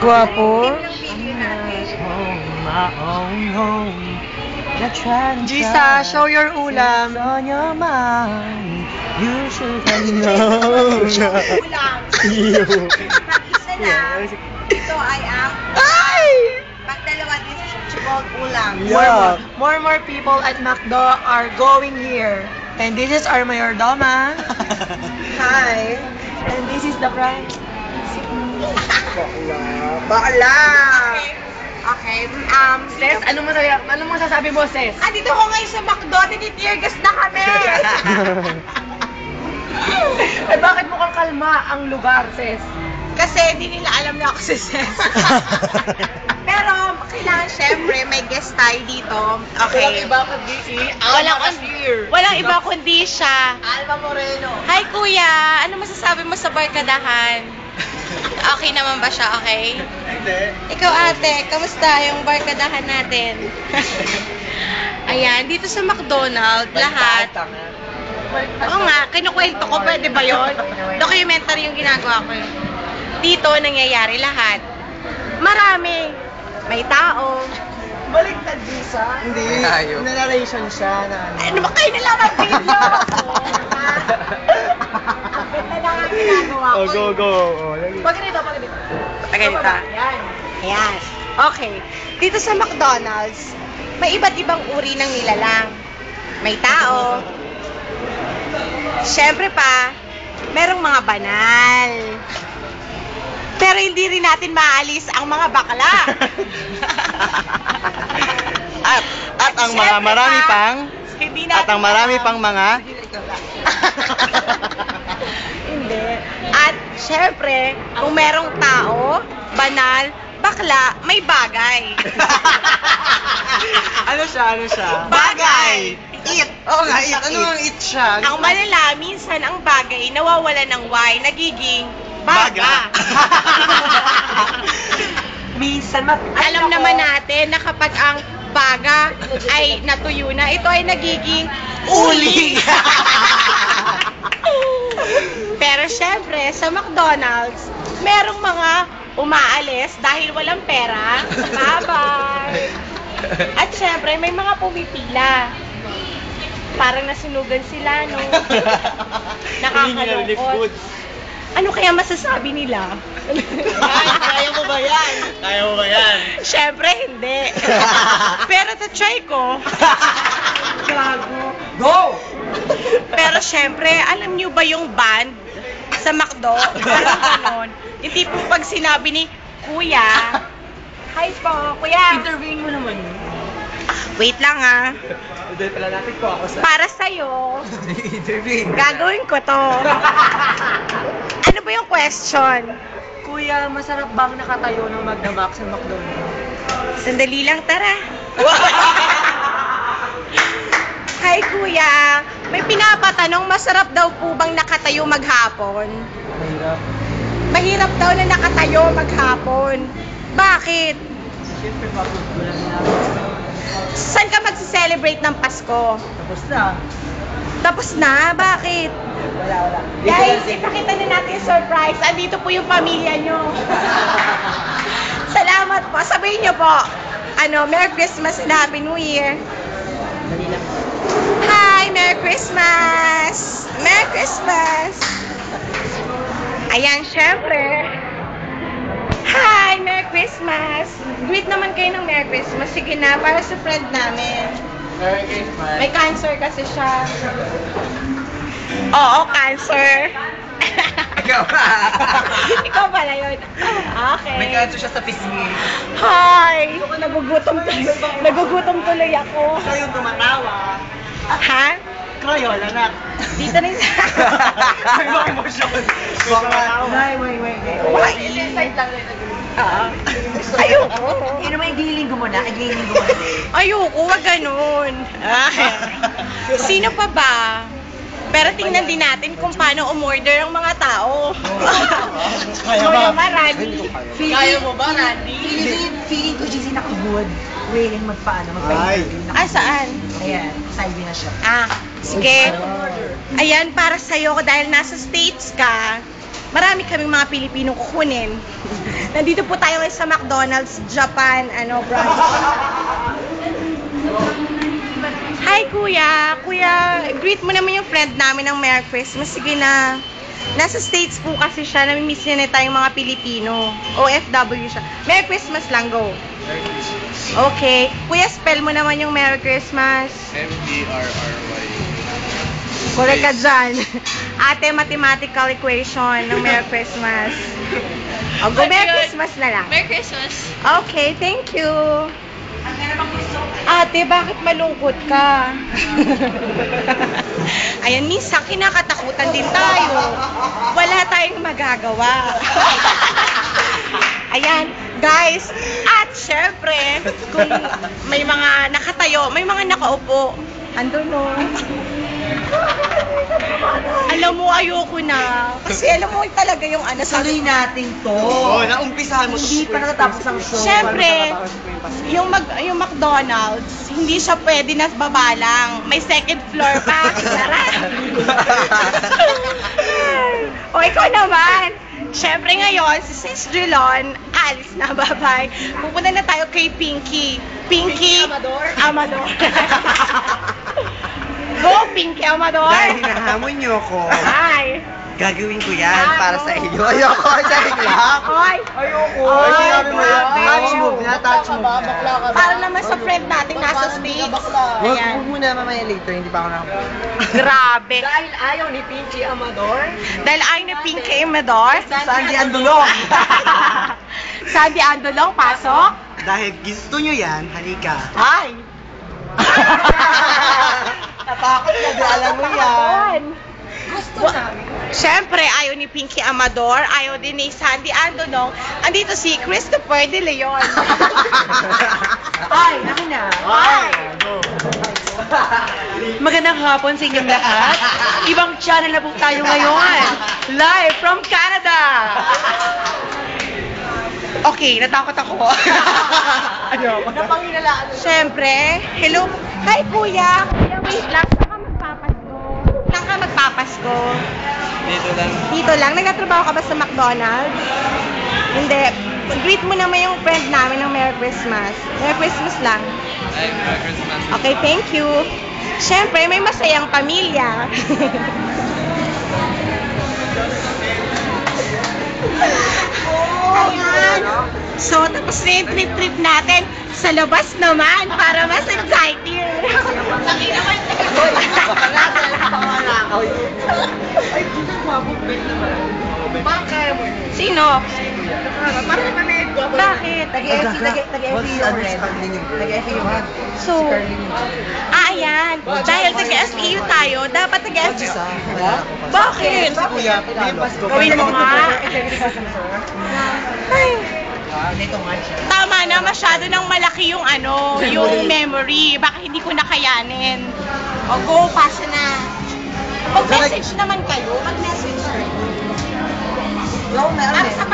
Guwapo. Gisa, show your ulam. On your mind, you should know. Ulam. Isa na. Ito ay ang Ay! pagdalawa din sa chibog ulam. Yeah. More people at McDo are going here. And this is our Mayordoma. Hi. And this is the price. Bakla. Okay. Sis, ano mo sasabi mo, sis? Dito ko ngayon sa McDo, tinitiergas na kami. Eh, bakit mukhang kalma ang lugar, sis? Kasi hindi nila alam na ako si Ses. Pero kailangan syempre may guest tayo dito. Okay. Walang iba kundi siya. Alba Moreno. Hi kuya, ano masasabi mo sa barkadahan? Okay naman ba siya, okay? Hindi. Ikaw ate, kamusta yung barkadahan natin? Ayan, dito sa McDonald's, lahat. Oo nga, kinukwento ko, pwede ba yun? Documentary yung ginagawa ko. Dito, nangyayari lahat. Marami. May tao. Baliktad, Gisa. Hindi. Narration siya na Ano ba kayo nila mag-video? Ang ganda na nga ginagawa ko. go. Pag dito. Ganito. Yan. Ayan. Okay. Dito sa McDonald's, may iba't ibang uri ng nilalang. May tao. Siyempre pa, merong mga banal. Pero hindi rin natin maalis ang mga bakla. At ang mga Siyempre marami pa, pang hindi natin at ang marami pang mga Hindi. At syempre, kung merong tao, banal, bakla, may bagay. ano siya? Bagay. It. Oo nga, it. Ano ang it siya? Ang malala, minsan ang bagay nawawala ng Y, nagiging baga. Minsan, Alam naman natin na kapag ang baga ay natuyo na, ito ay nagiging uli. Pero syempre, sa McDonald's, merong mga umaalis dahil walang pera. Bye-bye! At syempre, may mga pumipila. Parang nasunugan sila, no? Nakakalungkot. Ano kaya masasabi nila? Kaya mo ba yan? Syempre, hindi. Pero try ko. Gago. Go! Pero syempre, alam niyo ba yung band sa McDo? Parang ganon. Yung tipong pag sinabi ni Kuya, hi po, Kuya. Intervene mo naman yun. Wait lang ah. Hindi pala natin ko ako sa Para sa'yo, intervene. gagawin ko to. Ano ba yung question? Kuya, masarap bang nakatayo ng magdamag sa McDonald's? Sandali lang, tara. Hi Kuya, may pinapatanong, masarap daw po bang nakatayo maghapon? Mahirap. Mahirap daw na nakatayo maghapon. Bakit? Siyempre, pagod ko lang na. Saan ka magse-celebrate ng Pasko? Tapos na. Tapos na? Bakit? Wala. Guys, ipakita na natin yung surprise. Andito po yung pamilya nyo. Salamat po. Sabihin nyo po, Merry Christmas and Happy New Year. Dali lang. Hi! Merry Christmas! Merry Christmas! Ayan, syempre. Hi! Merry Christmas! Greet naman kayo ng Merry Christmas. Sige na, para sa friend namin. Merry Christmas. May cancer kasi siya. Oo, cancer. Ikaw ba? Ikaw pala yun. Okay. May kanso siya sa pisngi. Hi! Nagugutom tuloy ako. Kayong tumatawa. Ha? Crayola, anak. Dito rin sa... May mga emosyon. Tumatawa. Why? Ayoko. Yun naman yung giling ko muna. Ayoko, wag ganun. Sino pa ba? Pero tingnan din natin kung paano umorder ang mga tao. Kaya Ikaw ba? naman, Randy. Kaya mo ba, Randy? Feeling ko, Gigi, naka-good. Willing magpaano, Ay. Ah, saan? Ayan, salve na siya. Ah, sige. Ayan, para sa'yo, dahil nasa States ka, marami kaming mga Pilipinong kukunin. Nandito po tayo ngayon sa McDonald's Japan, branch. Hi, Kuya. Kuya, greet mo naman yung friend namin ng Merry Christmas. Sige na. Nasa States po kasi siya. Namimiss niya na tayong mga Pilipino. OFW siya. Merry Christmas lang, go. Merry Christmas. Okay. Kuya, spell mo naman yung Merry Christmas. M-E-R-R-Y. Correct ka dyan. Ate, mathematical equation ng Merry Christmas. O, go Merry Christmas na lang. Merry Christmas. Okay, thank you. Ate, bakit malungkot ka? Ayan, minsan kinakatakutan din tayo. Wala tayong magagawa. Ayan, guys. At syempre, kung may mga nakatayo, may mga nakaupo. Andun mo. Alam mo, ayoko na. Kasi alam mo talaga yung Tuloy natin to. Oo, naumpisahan mo. Hindi pa natatapos ang show. Siyempre, yung McDonald's, hindi siya pwede na baba lang. May second floor pa. Sarap! O, ikaw naman. Siyempre ngayon, si Sis Julon, alis na, bye-bye. Pupunta na tayo kay Pinky. Pinky Amador. Go, Pinky Amador! Dahil hinahamon niyo ako, Hi! gagawin ko yan para sa inyo. Ayoko, dahil lang. Hoy! Ayoko. Ay, Ay, sinabi mo yan. grabe. Touch move na, touch move na. Para naman sa friend nating nasa States. Huwag Ayan. mo na mamaya later, hindi pa ako nakapag. Grabe. Dahil ayaw ni Pinky Amador. Dahil ayaw ni Pinky Amador. Sandy Andulong. Sandy Andulong, pasok. Dahil gusto nyo yan, halika. Ay! Natakot ka, di alam mo yan. Gusto namin. Siyempre, ayaw ni Pinky Amador, ayaw din ni Sandy Andulong. Andito si Christopher De Leon. Ay, nakin na. Ay! Magandang hapon sa inyong lahat. Ibang channel na po tayo ngayon. Live from Canada. Okay, natakot ako. Ano? Napanginalaan. Siyempre, hello. Hi, Kuya. Kuya, wait lang. Saan ka magpapasko? Saan ka magpapasko? Dito lang. Dito lang. Nagtatrabaho ka ba sa McDonald's? Hindi. Greet mo naman yung friend namin ng Merry Christmas. Merry Christmas lang. Ay, Merry Christmas. Okay, thank you. Siyempre, may masayang pamilya. Ayan. So, tapos na yung trip-trip natin. Sa labas naman, para mas exciting. Laki naman. Sino? Bakit? What's Carlin yung So, ayan. Dahil taga-SEU tayo, dapat taga-SEU. Bakit? Kuya, Gawin mo nga. Ay. Tama na, masyado nang malaki yung yung memory. Baka hindi ko nakayanin. O go, pasa na. Mag-message naman kayo. Mag-message. Para sa